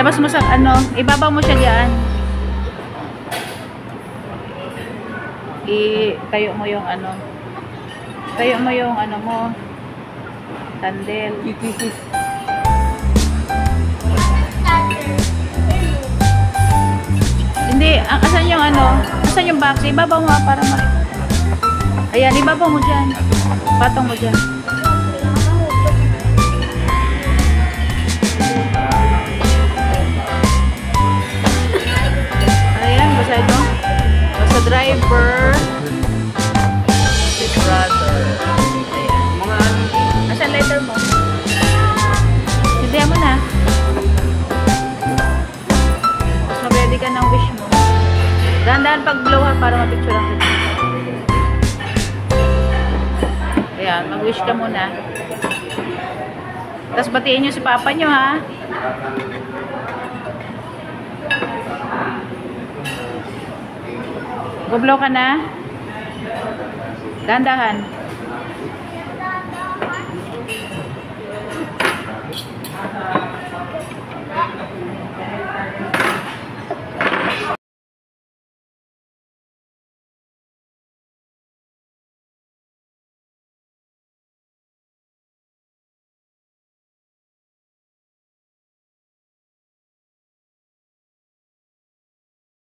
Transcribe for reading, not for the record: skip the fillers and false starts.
Ilabas mo sa ano, ibabaw mo siya diyan. Tayo mo yung ano. Tayo mo yung ano mo. Candle. Hindi, asan yung ano? Asan yung box? Ibabaw mo para ayan, ibabaw mo diyan. Patong mo diyan. Basta ito. Basta driver. Big brother. Ayan. Mga asan letter mo? Sindihan mo na. Mas mag-ready ka ng wish mo. Dahan-dahan pag-blow ha para mapicture ang kita. Ayan. Mag-wish ka muna. Tapos batiin nyo si papa nyo ha. Go-blow ka na. Dahan-dahan.